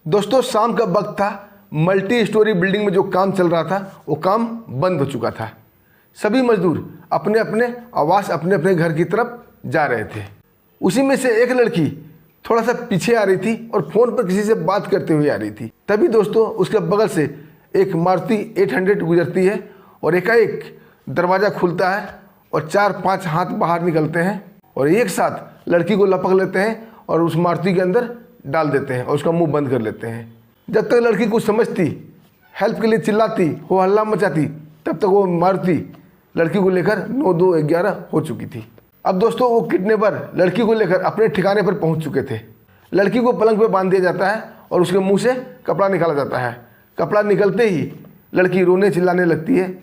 दोस्तों शाम का वक्त था, मल्टी स्टोरी बिल्डिंग में जो काम चल रहा था वो काम बंद हो चुका था। सभी मजदूर अपने अपने आवास अपने अपने घर की तरफ जा रहे थे। उसी में से एक लड़की थोड़ा सा पीछे आ रही थी और फ़ोन पर किसी से बात करते हुए आ रही थी। तभी दोस्तों उसके बगल से एक मारुति 800 गुजरती है और एकाएक दरवाज़ा खुलता है और 4-5 हाथ बाहर निकलते हैं और एक साथ लड़की को लपक लेते हैं और उस मारुति के अंदर डाल देते हैं और उसका मुंह बंद कर लेते हैं। जब तक लड़की कुछ समझती, हेल्प के लिए चिल्लाती, हो हल्ला मचाती, तब तक वो मारुति लड़की को लेकर 9-2-11 हो चुकी थी। अब दोस्तों वो किडनैपर लड़की को लेकर अपने ठिकाने पर पहुंच चुके थे। लड़की को पलंग पर बांध दिया जाता है और उसके मुंह से कपड़ा निकाला जाता है। कपड़ा निकलते ही लड़की रोने चिल्लाने लगती है,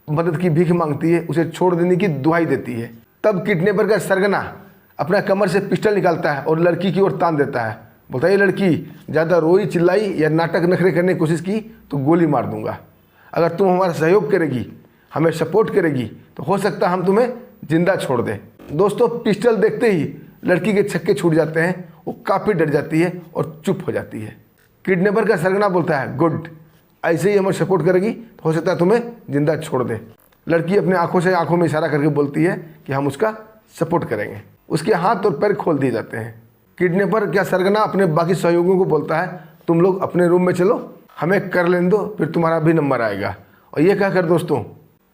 मदद की भीख मांगती है, उसे छोड़ देने की दुहाई देती है। तब किडनैपर का सरगना अपना कमर से पिस्टल निकालता है और लड़की की ओर तान देता है। बोलता है, ये लड़की ज़्यादा रोई चिल्लाई या नाटक नखरे करने की कोशिश की तो गोली मार दूंगा। अगर तुम हमारा सहयोग करेगी, हमें सपोर्ट करेगी तो हो सकता है हम तुम्हें जिंदा छोड़ दें। दोस्तों पिस्टल देखते ही लड़की के छक्के छूट जाते हैं। वो काफ़ी डर जाती है और चुप हो जाती है। किडनैपर का सरगना बोलता है, गुड, ऐसे ही हमें सपोर्ट करेगी तो हो सकता है तुम्हें जिंदा छोड़ दे। लड़की अपने आंखों में इशारा करके बोलती है कि हम उसका सपोर्ट करेंगे। उसके हाथ और पैर खोल दिए जाते हैं। किडनैपर क्या सरगना अपने बाकी सहयोगियों को बोलता है, तुम लोग अपने रूम में चलो, हमें कर लेने दो, फिर तुम्हारा भी नंबर आएगा। और ये कहकर दोस्तों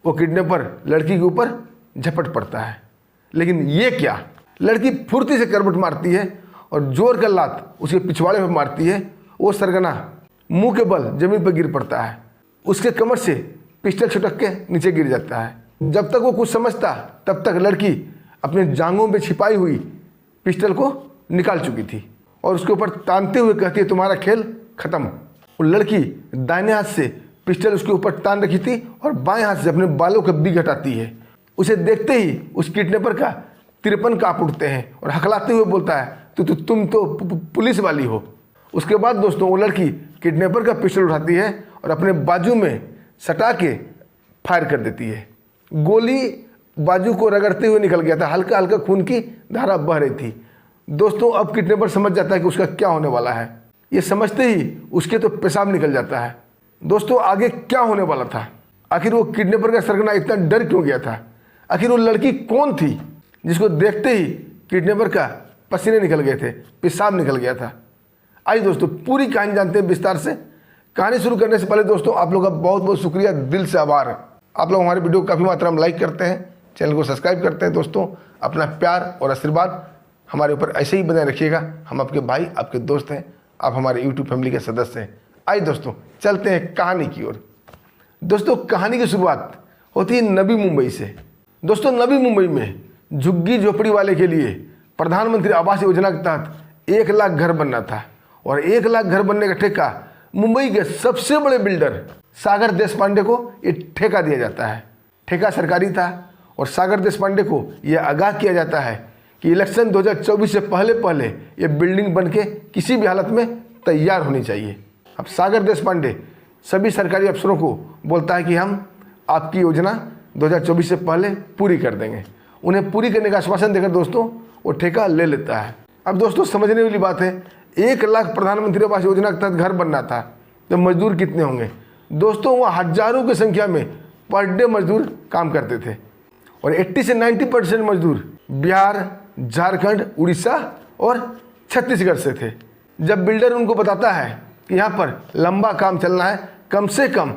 वो किडनैपर लड़की के ऊपर झपट पड़ता है। लेकिन ये क्या, लड़की फुर्ती से करवट मारती है और जोर का लात उसके पिछवाड़े पर मारती है। वो सरगना मुंह के बल जमीन पर गिर पड़ता है। उसके कमर से पिस्टल छुटक के नीचे गिर जाता है। जब तक वो कुछ समझता तब तक लड़की अपने जांघों में छिपाई हुई पिस्टल को निकाल चुकी थी और उसके ऊपर तानते हुए कहती है, तुम्हारा खेल खत्म। वो लड़की दाहिने हाथ से पिस्टल उसके ऊपर तान रखी थी और बाएं हाथ से अपने बालों का बीग हटाती है। उसे देखते ही उस किडनैपर का तिरपन कांप उठते हैं और हकलाते हुए बोलता है, तुम तो पुलिस वाली हो। उसके बाद दोस्तों वो लड़की किडनैपर का पिस्टल उठाती है और अपने बाजू में सटा के फायर कर देती है। गोली बाजू को रगड़ते हुए निकल गया था, हल्का हल्का खून की धारा बह रही थी। दोस्तों अब किडनैपर समझ जाता है कि उसका क्या होने वाला है। ये समझते ही उसके तो पेशाब निकल जाता है। दोस्तों आगे क्या होने वाला था, आखिर वो किडनैपर का सरगना इतना डर क्यों गया था, आखिर वो लड़की कौन थी जिसको देखते ही किडनैपर का पसीने निकल गए थे, पेशाब निकल गया था। आइए दोस्तों पूरी कहानी जानते हैं विस्तार से। कहानी शुरू करने से पहले दोस्तों आप लोगों का बहुत बहुत शुक्रिया, दिल से आभार। आप लोग हमारे वीडियो को काफ़ी मात्रा में लाइक करते हैं, चैनल को सब्सक्राइब करते हैं। दोस्तों अपना प्यार और आशीर्वाद हमारे ऊपर ऐसे ही बनाए रखिएगा। हम आपके भाई, आपके दोस्त हैं, आप हमारे यूट्यूब फैमिली के सदस्य हैं। आइए दोस्तों चलते हैं कहानी की ओर। दोस्तों कहानी की शुरुआत होती है नवी मुंबई से। दोस्तों नवी मुंबई में झुग्गी झोपड़ी वाले के लिए प्रधानमंत्री आवास योजना के तहत 1 लाख घर बनना था और 1 लाख घर बनने का ठेका मुंबई के सबसे बड़े बिल्डर सागर देशपांडे को ये ठेका दिया जाता है। ठेका सरकारी था और सागर देशपांडे को यह आगाह किया जाता है कि इलेक्शन 2024 से पहले ये बिल्डिंग बनके किसी भी हालत में तैयार होनी चाहिए। अब सागर देशपांडे सभी सरकारी अफसरों को बोलता है कि हम आपकी योजना 2024 से पहले पूरी कर देंगे। उन्हें पूरी करने का आश्वासन देकर दोस्तों वो ठेका ले लेता है। अब दोस्तों समझने वाली बात है, 1 लाख प्रधानमंत्री आवास योजना के तहत घर बनना था तो मजदूर कितने होंगे। दोस्तों वहाँ हजारों की संख्या में पर डे मजदूर काम करते थे और 80 से 90% मजदूर बिहार, झारखंड, उड़ीसा और छत्तीसगढ़ से थे। जब बिल्डर उनको बताता है कि यहाँ पर लंबा काम चलना है, कम से कम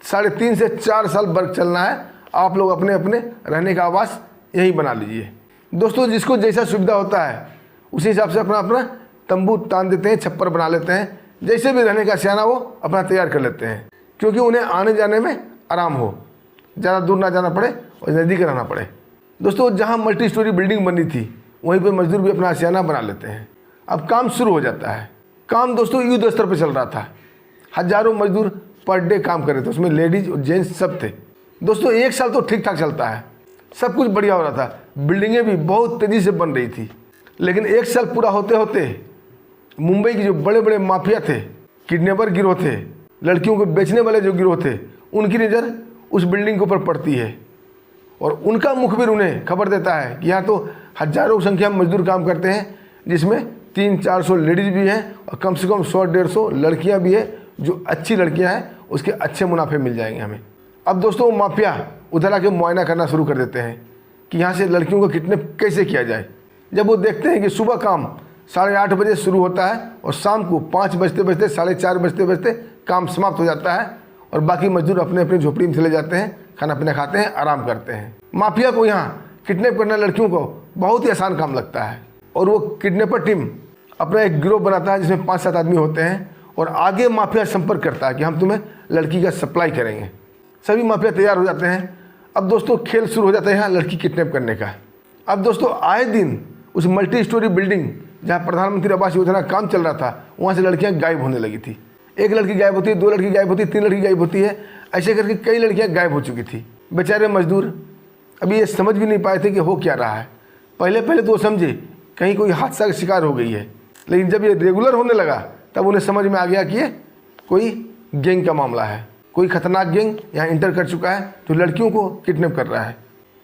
3.5 से 4 साल वर्क चलना है, आप लोग अपने अपने रहने का आवास यहीं बना लीजिए। दोस्तों जिसको जैसा सुविधा होता है उसी हिसाब से अपना अपना तंबू तान देते हैं, छप्पर बना लेते हैं, जैसे भी रहने का सियाना वो अपना तैयार कर लेते हैं, क्योंकि उन्हें आने जाने में आराम हो, ज़्यादा दूर ना जाना पड़े और नज़दीक रहना पड़े। दोस्तों जहाँ मल्टी स्टोरी बिल्डिंग बनी थी वहीं पे मजदूर भी अपना आशियाना बना लेते हैं। अब काम शुरू हो जाता है। काम दोस्तों युद्ध स्तर पर चल रहा था। हजारों मजदूर पर डे काम कर रहे थे, उसमें लेडीज और जेंट्स सब थे। दोस्तों 1 साल तो ठीक ठाक चलता है, सब कुछ बढ़िया हो रहा था, बिल्डिंगें भी बहुत तेज़ी से बन रही थी। लेकिन 1 साल पूरा होते होते मुंबई के जो बड़े बड़े माफिया थे, किडनैपर गिरोह थे, लड़कियों को बेचने वाले जो गिरोह थे, उनकी नज़र उस बिल्डिंग के ऊपर पड़ती है और उनका मुखबिर उन्हें खबर देता है कि यहाँ तो हजारों की संख्या में मजदूर काम करते हैं, जिसमें 300-400 लेडीज़ भी हैं और कम से कम 100-150 लड़कियां भी है जो अच्छी लड़कियां हैं, उसके अच्छे मुनाफे मिल जाएंगे हमें। अब दोस्तों माफिया उधर आके मुआयना करना शुरू कर देते हैं कि यहाँ से लड़कियों को किडनैप कैसे किया जाए। जब वो देखते हैं कि सुबह काम 8:30 बजे शुरू होता है और शाम को 5 बजते बजते 4:30 बजते बजते काम समाप्त हो जाता है और बाकी मजदूर अपने अपनी झोपड़ी में चले जाते हैं, खाना पीना खाते हैं, आराम करते हैं। माफिया को यहाँ किडनैप करना लड़कियों को बहुत ही आसान काम लगता है और वो किडनैपर टीम अपना एक गिरोह बनाता है जिसमें 5-7 आदमी होते हैं और आगे माफिया संपर्क करता है कि हम तुम्हें लड़की का सप्लाई करेंगे। सभी माफिया तैयार हो जाते हैं। अब दोस्तों खेल शुरू हो जाता है यहाँ लड़की किडनैप करने का। अब दोस्तों आए दिन उस मल्टी स्टोरी बिल्डिंग जहाँ प्रधानमंत्री आवास योजना का काम चल रहा था, वहाँ से लड़कियाँ गायब होने लगी थी। एक लड़की गायब होती है, 2 लड़की गायब होती है, 3 लड़की गायब होती है, ऐसे करके कई लड़कियाँ गायब हो चुकी थी। बेचारे मजदूर अभी ये समझ भी नहीं पाए थे कि हो क्या रहा है। पहले तो वो समझे कहीं कोई हादसा का शिकार हो गई है, लेकिन जब ये रेगुलर होने लगा तब उन्हें समझ में आ गया कि ये कोई गैंग का मामला है, कोई खतरनाक गैंग यहाँ इंटर कर चुका है जो लड़कियों को किडनैप कर रहा है।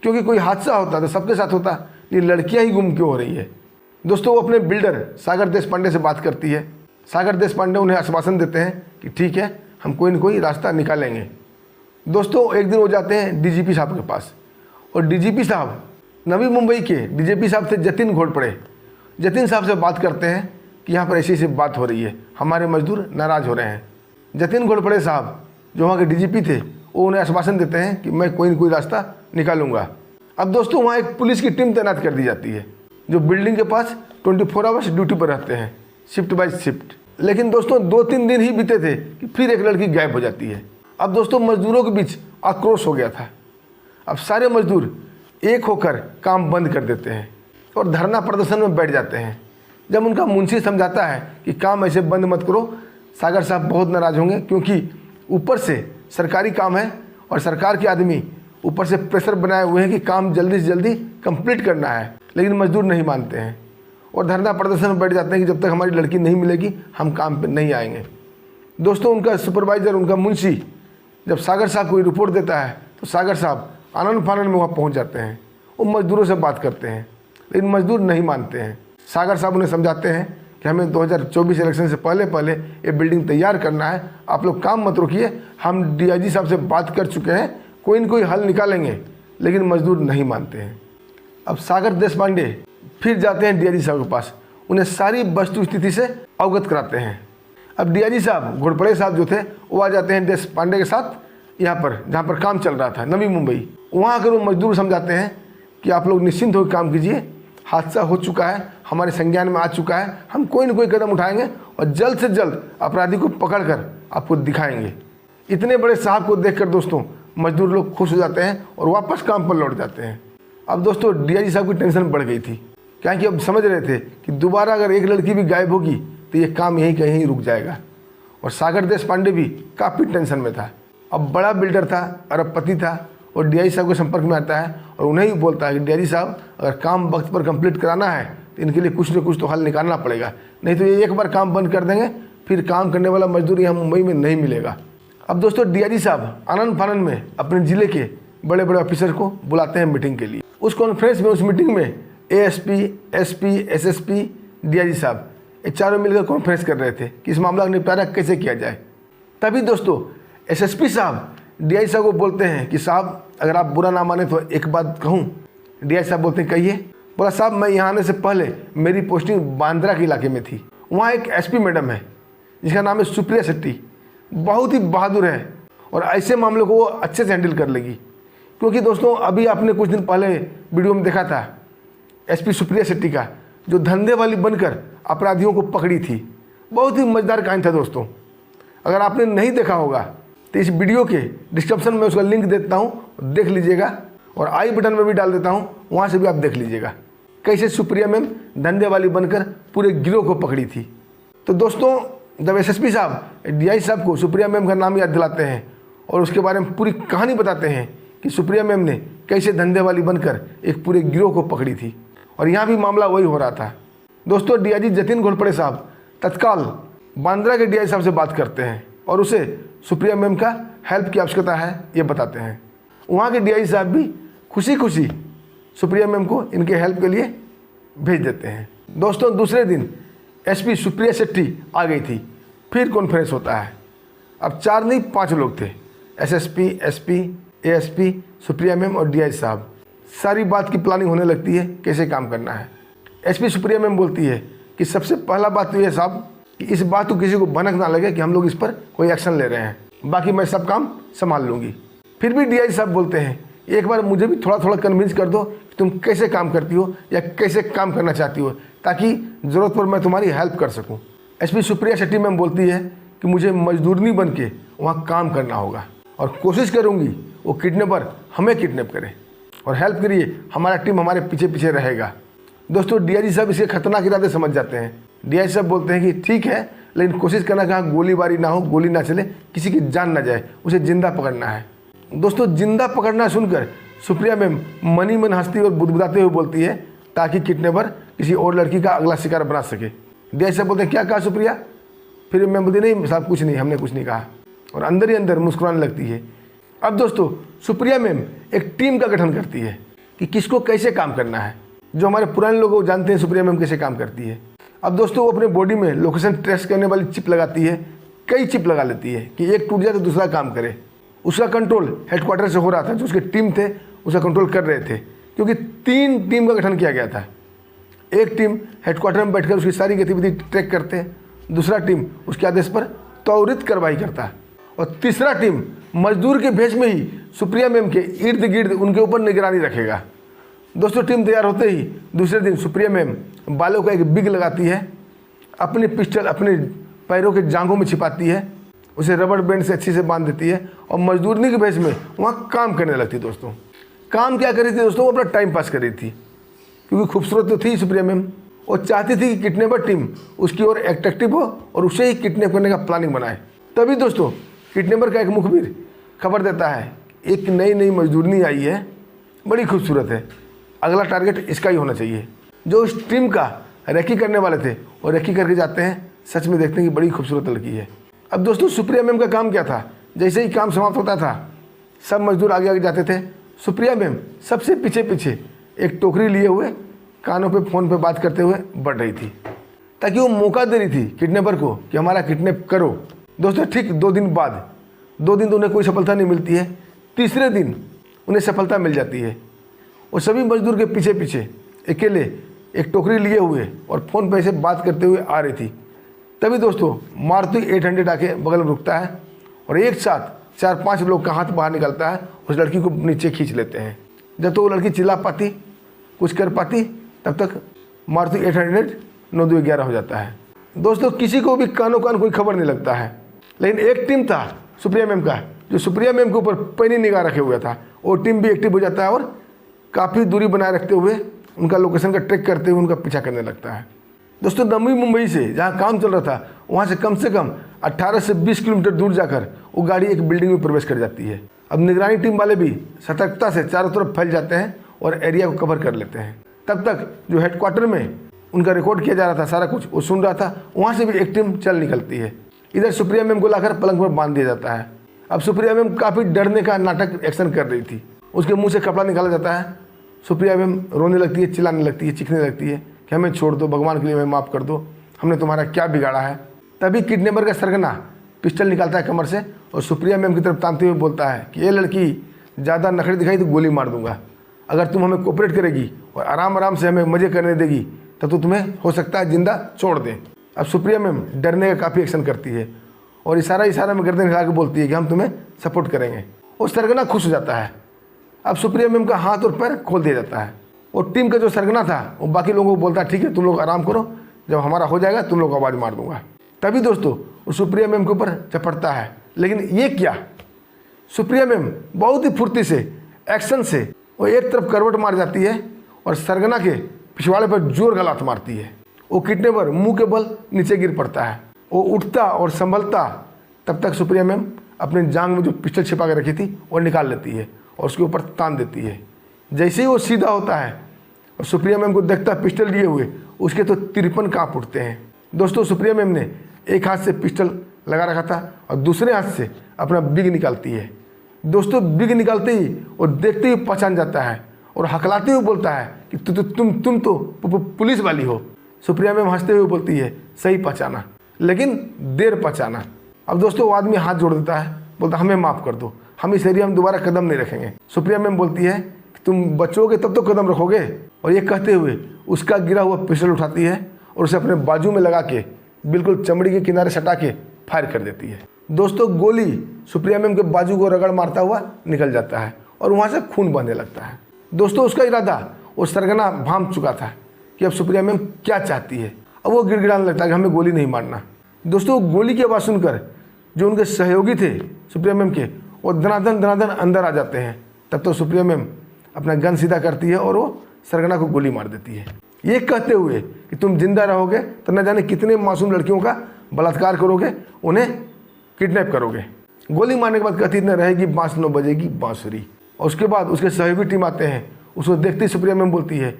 क्योंकि कोई हादसा होता तो सबके साथ होता, ये लड़कियाँ ही गुम क्यों हो रही है। दोस्तों वो अपने बिल्डर सागर देशपांडे से बात करती है। सागर देशपांडे उन्हें आश्वासन देते हैं कि ठीक है, हम कोई न कोई रास्ता निकालेंगे। दोस्तों एक दिन वो जाते हैं डीजीपी साहब के पास और डीजीपी साहब नवी मुंबई के डीजीपी साहब थे जतिन घोड़पड़े। जतिन साहब से बात करते हैं कि यहाँ पर ऐसी बात हो रही है, हमारे मजदूर नाराज़ हो रहे हैं। जतिन घोड़पड़े साहब जो वहाँ के डीजीपी थे वो उन्हें आश्वासन देते हैं कि मैं कोई न कोई रास्ता निकालूंगा। अब दोस्तों वहाँ एक पुलिस की टीम तैनात कर दी जाती है जो बिल्डिंग के पास 24 आवर्स ड्यूटी पर रहते हैं, शिफ्ट बाय शिफ्ट। लेकिन दोस्तों 2-3 दिन ही बीते थे कि फिर एक लड़की गायब हो जाती है। अब दोस्तों मजदूरों के बीच आक्रोश हो गया था। अब सारे मजदूर एक होकर काम बंद कर देते हैं और धरना प्रदर्शन में बैठ जाते हैं। जब उनका मुंशी समझाता है कि काम ऐसे बंद मत करो, सागर साहब बहुत नाराज़ होंगे क्योंकि ऊपर से सरकारी काम है और सरकार के आदमी ऊपर से प्रेशर बनाए हुए हैं कि काम जल्दी से जल्दी कंप्लीट करना है। लेकिन मजदूर नहीं मानते हैं और धरना प्रदर्शन में बैठ जाते हैं कि जब तक हमारी लड़की नहीं मिलेगी हम काम पे नहीं आएंगे। दोस्तों उनका सुपरवाइज़र, उनका मुंशी जब सागर साहब को रिपोर्ट देता है तो सागर साहब आनंद फानन में वहाँ पहुँच जाते हैं। वो मजदूरों से बात करते हैं लेकिन मजदूर नहीं मानते हैं। सागर साहब उन्हें समझाते हैं कि हमें 2024 इलेक्शन से पहले ये बिल्डिंग तैयार करना है, आप लोग काम मत रोकिए, हम डीआईजी साहब से बात कर चुके हैं, कोई न कोई हल निकालेंगे। लेकिन मजदूर नहीं मानते हैं। अब सागर देशपांडे फिर जाते हैं डीआईजी साहब के पास, उन्हें सारी वस्तु स्थिति से अवगत कराते हैं। अब डीआईजी साहब घोड़पड़े साहब जो थे वो आ जाते हैं देशपांडे के साथ यहाँ पर जहाँ पर काम चल रहा था नवी मुंबई। वहाँ आकर वो मजदूर समझाते हैं कि आप लोग निश्चिंत होकर काम कीजिए, हादसा हो चुका है, हमारे संज्ञान में आ चुका है, हम कोई न कोई कदम उठाएंगे और जल्द से जल्द अपराधी को पकड़कर आपको दिखाएंगे। इतने बड़े साहब को देखकर दोस्तों मजदूर लोग खुश हो जाते हैं और वापस काम पर लौट जाते हैं। अब दोस्तों डीआईजी साहब की टेंशन बढ़ गई थी, क्या कि अब समझ रहे थे कि दोबारा अगर एक लड़की भी गायब होगी तो ये काम यहीं कहीं रुक जाएगा। और सागर देशपांडे भी काफ़ी टेंशन में था। अब बड़ा बिल्डर था, अरबपति था और डीआईजी साहब के संपर्क में आता है और उन्हें ही बोलता है कि डीआईजी साहब अगर काम वक्त पर कंप्लीट कराना है तो इनके लिए कुछ न कुछ तो हल निकालना पड़ेगा, नहीं तो ये एक बार काम बंद कर देंगे फिर काम करने वाला मजदूर यहाँ मुंबई में नहीं मिलेगा। अब दोस्तों डीआईजी साहब आनंद फानन में अपने ज़िले के बड़े बड़े ऑफिसर को बुलाते हैं मीटिंग के लिए। उस कॉन्फ्रेंस में, उस मीटिंग में एएसपी, एसपी, एसएसपी, डीआईजी साहब ये चारों मिलकर कॉन्फ्रेंस कर रहे थे कि इस मामला का निपटारा कैसे किया जाए। तभी दोस्तों एसएसपी साहब डीआईजी साहब को बोलते हैं कि साहब अगर आप बुरा ना माने तो एक बात कहूँ। डीआईजी साहब बोलते हैं कहिए। बोला साहब मैं यहाँ आने से पहले मेरी पोस्टिंग बांद्रा के इलाके में थी, वहाँ एक एसपी मैडम है जिसका नाम है सुप्रिया शेट्टी, बहुत ही बहादुर है और ऐसे मामलों को वो अच्छे से हैंडल कर लेगी। क्योंकि दोस्तों अभी आपने कुछ दिन पहले वीडियो में देखा था एसपी सुप्रिया शेट्टी का, जो धंधे वाली बनकर अपराधियों को पकड़ी थी। बहुत ही मज़ेदार कहानी था दोस्तों। अगर आपने नहीं देखा होगा तो इस वीडियो के डिस्क्रिप्शन में उसका लिंक देता हूँ, देख लीजिएगा और आई बटन में भी डाल देता हूँ, वहाँ से भी आप देख लीजिएगा कैसे सुप्रिया मैम धंधे वाली बनकर पूरे गिरोह को पकड़ी थी। तो दोस्तों जब एसएसपी साहब डीआईजी साहब को सुप्रिया मैम का नाम याद दिलाते हैं और उसके बारे में पूरी कहानी बताते हैं कि सुप्रिया मैम ने कैसे धंधे वाली बनकर एक पूरे गिरोह को पकड़ी थी, और यहाँ भी मामला वही हो रहा था। दोस्तों डीआईजी जतिन घोड़पड़े साहब तत्काल बांद्रा के डीआईजी साहब से बात करते हैं और उसे सुप्रिया मैम का हेल्प की आवश्यकता है ये बताते हैं। वहाँ के डीआईजी साहब भी खुशी खुशी सुप्रिया मैम को इनके हेल्प के लिए भेज देते हैं। दोस्तों दूसरे दिन एसपी सुप्रिया शेट्टी आ गई थी। फिर कॉन्फ्रेंस होता है। अब 4 नहीं 5 लोग थे, SSP, SP, ASP, Supriya ma'am और डीआई साहब। सारी बात की प्लानिंग होने लगती है, कैसे काम करना है। एसपी सुप्रिया मैम बोलती है कि सबसे पहला बात तो ये साहब कि इस बात को किसी को भनक ना लगे कि हम लोग इस पर कोई एक्शन ले रहे हैं, बाकी मैं सब काम संभाल लूँगी। फिर भी डीआई साहब बोलते हैं एक बार मुझे भी थोड़ा थोड़ा कन्विंस कर दो कि तुम कैसे काम करती हो या कैसे काम करना चाहती हो, ताकि ज़रूरत पर मैं तुम्हारी हेल्प कर सकूं। एसपी सुप्रिया शेट्टी मैम बोलती है कि मुझे मजदूरनी बन के वहाँ काम करना होगा और कोशिश करूँगी वो किडनैपर हमें किडनैप करे और हेल्प करिए, हमारा टीम हमारे पीछे पीछे रहेगा। दोस्तों डीआईजी साहब इसके खतरनाक इरादे समझ जाते हैं। डीआईजी साहब बोलते हैं कि ठीक है, लेकिन कोशिश करना कहाँ गोलीबारी ना हो, गोली ना चले, किसी की जान ना जाए, उसे जिंदा पकड़ना है। दोस्तों जिंदा पकड़ना सुनकर सुप्रिया मैम मनी मन हंसती और बुदबुदाते हुए बोलती है ताकि किडनैपर किसी और लड़की का अगला शिकार बना सके। डीआईजी साहब बोलते हैं क्या कहा सुप्रिया? फिर मैम बोलती नहीं साहब कुछ नहीं, हमने कुछ नहीं कहा, और अंदर ही अंदर मुस्कुराने लगती है। अब दोस्तों सुप्रिया मैम एक टीम का गठन करती है कि किसको कैसे काम करना है। जो हमारे पुराने लोग जानते हैं सुप्रिया मैम कैसे काम करती है। अब दोस्तों वो अपने बॉडी में लोकेशन ट्रेस करने वाली चिप लगाती है, कई चिप लगा लेती है कि एक टूट जाए तो दूसरा काम करे। उसका कंट्रोल हेडक्वार्टर से हो रहा था, जो उसके टीम थे उसका कंट्रोल कर रहे थे, क्योंकि 3 टीम का गठन किया गया था। एक टीम हेडक्वार्टर में बैठकर उसकी सारी गतिविधि ट्रैक करते हैं, दूसरा टीम उसके आदेश पर त्वरित कार्रवाई करता है, और तीसरा टीम मजदूर के भेष में ही सुप्रिया मैम के इर्द गिर्द उनके ऊपर निगरानी रखेगा। दोस्तों टीम तैयार होते ही दूसरे दिन सुप्रिया मैम बालों का एक बिग लगाती है, अपनी पिस्टल अपने पैरों के जांघों में छिपाती है, उसे रबड़ बैंड से अच्छी से बांध देती है और मजदूरनी के भेष में वहाँ काम करने लगती है। दोस्तों काम क्या कर रही थी दोस्तों? वो अपना टाइम पास कर रही थी, क्योंकि खूबसूरत तो थी सुप्रिया मैम। वो चाहती थी कि किडनैपर टीम उसकी ओर अट्रैक्टिव हो और उसे ही किडनैप करने का प्लानिंग बनाए। तभी दोस्तों किडनैपर का एक मुखबिर खबर देता है एक नई मजदूरनी आई है, बड़ी खूबसूरत है, अगला टारगेट इसका ही होना चाहिए। जो उस टीम का रेकी करने वाले थे और रेकी करके जाते हैं, सच में देखते हैं कि बड़ी खूबसूरत लड़की है। अब दोस्तों सुप्रिया मैम का काम क्या था? जैसे ही काम समाप्त होता था सब मजदूर आगे आगे जाते थे, सुप्रिया मैम सबसे पीछे पीछे एक टोकरी लिए हुए कानों पे फ़ोन पे बात करते हुए बढ़ रही थी, ताकि वो मौका दे रही थी किडनैपर को कि हमारा किडनैप करो। दोस्तों ठीक 2 दिन बाद, 2 दिन तो उन्हें कोई सफलता नहीं मिलती है, तीसरे दिन उन्हें सफलता मिल जाती है। और सभी मजदूर के पीछे पीछे अकेले एक टोकरी लिए हुए और फ़ोन पे से बात करते हुए आ रही थी। तभी दोस्तों मारुति 800 आके बगल में रुकता है और एक साथ 4-5 लोग का हाथ बाहर निकलता है, उस लड़की को नीचे खींच लेते हैं। जब तो वो लड़की चिल्ला पाती, कुछ कर पाती, तब तक मारुति 800 9-2-11 हो जाता है। दोस्तों किसी को भी कानों कान कोई खबर नहीं लगता है, लेकिन एक टीम था सुप्रिया मैम का जो सुप्रिया मैम के ऊपर पैनी निगाह रखे हुए था। वो टीम भी एक्टिव हो जाता है और काफ़ी दूरी बनाए रखते हुए उनका लोकेशन का ट्रैक करते हुए उनका पीछा करने लगता है। दोस्तों नवी मुंबई से जहाँ काम चल रहा था वहाँ से कम 18 से 20 किलोमीटर दूर जाकर वो गाड़ी एक बिल्डिंग में प्रवेश कर जाती है। अब निगरानी टीम वाले भी सतर्कता से चारों तरफ फैल जाते हैं और एरिया को कवर कर लेते हैं। तब तक जो हेडक्वार्टर में उनका रिकॉर्ड किया जा रहा था, सारा कुछ वो सुन रहा था, वहाँ से भी एक टीम चल निकलती है। इधर सुप्रिया मैम को लाकर पलंग पर बांध दिया जाता है। अब सुप्रिया मैम काफ़ी डरने का नाटक एक्शन कर रही थी, उसके मुंह से कपड़ा निकाला जाता है। सुप्रिया मैम रोने लगती है, चिल्लाने लगती है, चीखने लगती है कि हमें छोड़ दो, भगवान के लिए हमें माफ़ कर दो, हमने तुम्हारा क्या बिगाड़ा है। तभी किडनैपर का सरगना पिस्टल निकालता है कमर से और सुप्रिया मैम की तरफ तानते हुए बोलता है कि ये लड़की ज़्यादा नखरे दिखाई तो गोली मार दूंगा, अगर तुम हमें कोऑपरेट करेगी और आराम से हमें मज़े करने देगी तब तो तुम्हें हो सकता है जिंदा छोड़ दें। अब सुप्रिया मैम डरने का काफ़ी एक्शन करती है और इशारा में गर्दन हिला के बोलती है कि हम तुम्हें सपोर्ट करेंगे। और सरगना खुश हो जाता है। अब सुप्रिया मैम का हाथ और पैर खोल दिया जाता है और टीम का जो सरगना था वो बाकी लोगों को बोलता है ठीक है तुम लोग आराम करो, जब हमारा हो जाएगा तुम लोग को आवाज़ मार दूंगा। तभी दोस्तों वो सुप्रिया मैम के ऊपर चपटता है, लेकिन ये क्या, सुप्रिया मैम बहुत ही फुर्ती से एक्शन से वो एक तरफ करवट मार जाती है और सरगना के पिछवाड़े पर जोर का लात मारती है। वो किडनैपर मुंह के बल नीचे गिर पड़ता है। वो उठता और संभलता, तब तक सुप्रिया मैम अपने जांग में जो पिस्टल छिपा के रखी थी वो निकाल लेती है और उसके ऊपर तान देती है। जैसे ही वो सीधा होता है और सुप्रिया मैम को देखता है पिस्टल लिए हुए, उसके तो 53 काँप उठते हैं। दोस्तों सुप्रिया मैम ने एक हाथ से पिस्टल लगा रखा था और दूसरे हाथ से अपना बिग निकालती है। दोस्तों बिग निकालते ही वो देखते ही पहचान जाता है और हकलाते हुए बोलता है कि तुम तो पुलिस वाली हो। सुप्रिया मैम हंसते हुए बोलती है, सही पहचाना, लेकिन देर पहचाना। अब दोस्तों वो आदमी हाथ जोड़ देता है, बोलता हमें माफ़ कर दो, हम इस एरिया में दोबारा कदम नहीं रखेंगे। सुप्रिया मैम बोलती है कि तुम बचोगे तब तो कदम रखोगे। और ये कहते हुए उसका गिरा हुआ पिस्टल उठाती है और उसे अपने बाजू में लगा के बिल्कुल चमड़ी के किनारे सटा के फायर कर देती है। दोस्तों गोली सुप्रिया मैम के बाजू को रगड़ मारता हुआ निकल जाता है और वहाँ से खून बहने लगता है। दोस्तों उसका इरादा वो सरगना भांप चुका था कि अब सुप्रिया मैम क्या चाहती है। अब वो गिड़गिड़ाने लगता है कि हमें गोली नहीं मारना। दोस्तों गोली की आवाज़ सुनकर जो उनके सहयोगी थे सुप्रिया मैम के, वो धनाधन अंदर आ जाते हैं। तब तो सुप्रिया मैम अपना गन सीधा करती है और वो सरगना को गोली मार देती है, ये कहते हुए कि तुम जिंदा रहोगे तो न जाने कितने मासूम लड़कियों का बलात्कार करोगे, उन्हें किडनैप करोगे। गोली मारने के बाद कहती न रहेगी बाँस न बजेगी बांसुरी। और उसके बाद उसके सहयोगी टीम आते हैं। उसको देखते ही सुप्रिया मैम बोलती है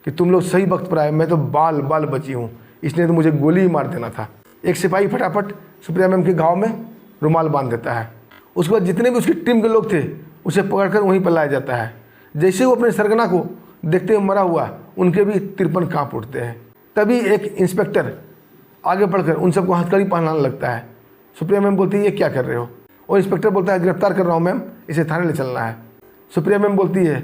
कि तुम लोग सही वक्त पर आए, मैं तो बाल बची हूँ, इसने तो मुझे गोली ही मार देना था। एक सिपाही फटाफट सुप्रिया मैम के घाव में रुमाल बांध देता है। उसके बाद जितने भी उसकी टीम के लोग थे उसे पकड़कर वहीं पर लाया जाता है। जैसे वो अपने सरगना को देखते हुए मरा हुआ, उनके भी तिरपन काँप उठते हैं। तभी एक इंस्पेक्टर आगे बढ़कर उन सबको हथकड़ी पहनाने लगता है। सुप्रिया मैम बोलती है ये क्या कर रहे हो? और इंस्पेक्टर बोलता है गिरफ्तार कर रहा हूँ मैम, इसे थाने ले चलना है। सुप्रिया मैम बोलती है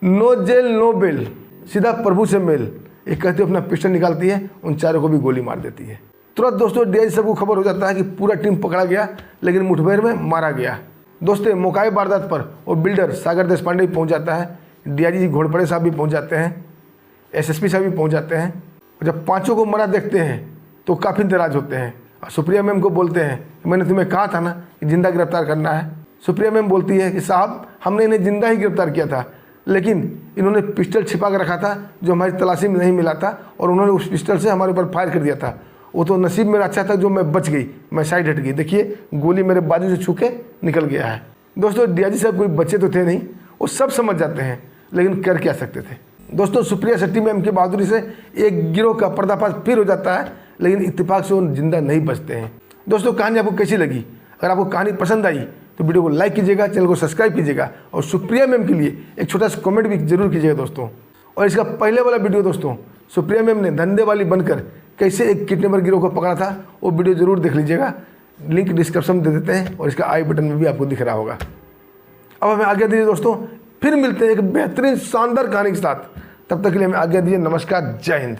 नो जेल नो बेल, सीधा प्रभु से मेल। एक कहते हुए अपना पिस्टल निकालती है, उन चारों को भी गोली मार देती है। तुरंत दोस्तों डीआईजी सबको खबर हो जाता है कि पूरा टीम पकड़ा गया, लेकिन मुठभेड़ में मारा गया। दोस्तों मौकाई वारदात पर वो बिल्डर सागर देशपांडे भी पहुंच जाता है, डीआईजी घोड़पड़े साहब भी पहुंच जाते हैं, एसएसपी साहब भी पहुंच जाते हैं। और जब पांचों को मरा देखते हैं तो काफ़ी नाराज होते हैं और सुप्रिया मैम को बोलते हैं कि मैंने तुम्हें कहा था ना कि जिंदा गिरफ्तार करना है। सुप्रिया मैम बोलती है कि साहब हमने इन्हें जिंदा ही गिरफ्तार किया था, लेकिन इन्होंने पिस्टल छिपा कर रखा था जो हमारी तलाशी में नहीं मिला था, और उन्होंने उस पिस्टल से हमारे ऊपर फायर कर दिया था। वो तो नसीब मेरा अच्छा था जो मैं बच गई, मैं साइड हट गई, देखिए गोली मेरे बाजू से छू के निकल गया है। दोस्तों डीआईजी साहब कोई बच्चे तो थे नहीं, वो सब समझ जाते हैं, लेकिन कर क्या सकते थे। दोस्तों सुप्रिया शेट्टी मैम की बहादुरी से एक गिरोह का पर्दाफाश फिर हो जाता है, लेकिन इत्तेफाक से वो जिंदा नहीं बचते हैं। दोस्तों कहानी आपको कैसी लगी? अगर आपको कहानी पसंद आई तो वीडियो को लाइक कीजिएगा, चैनल को सब्सक्राइब कीजिएगा और सुप्रिया मैम के लिए एक छोटा सा कमेंट भी जरूर कीजिएगा दोस्तों। और इसका पहले वाला वीडियो दोस्तों, सुप्रिया मैम ने धंधे वाली बनकर कैसे एक किडनैपर गिरोह को पकड़ा था, वो वीडियो जरूर देख लीजिएगा। लिंक डिस्क्रिप्शन में दे देते हैं और इसका आई बटन में भी आपको दिख रहा होगा। अब हमें आज्ञा दीजिए दोस्तों, फिर मिलते हैं एक बेहतरीन शानदार कहानी के साथ। तब तक के लिए हमें आज्ञा दीजिए। नमस्कार, जय हिंद।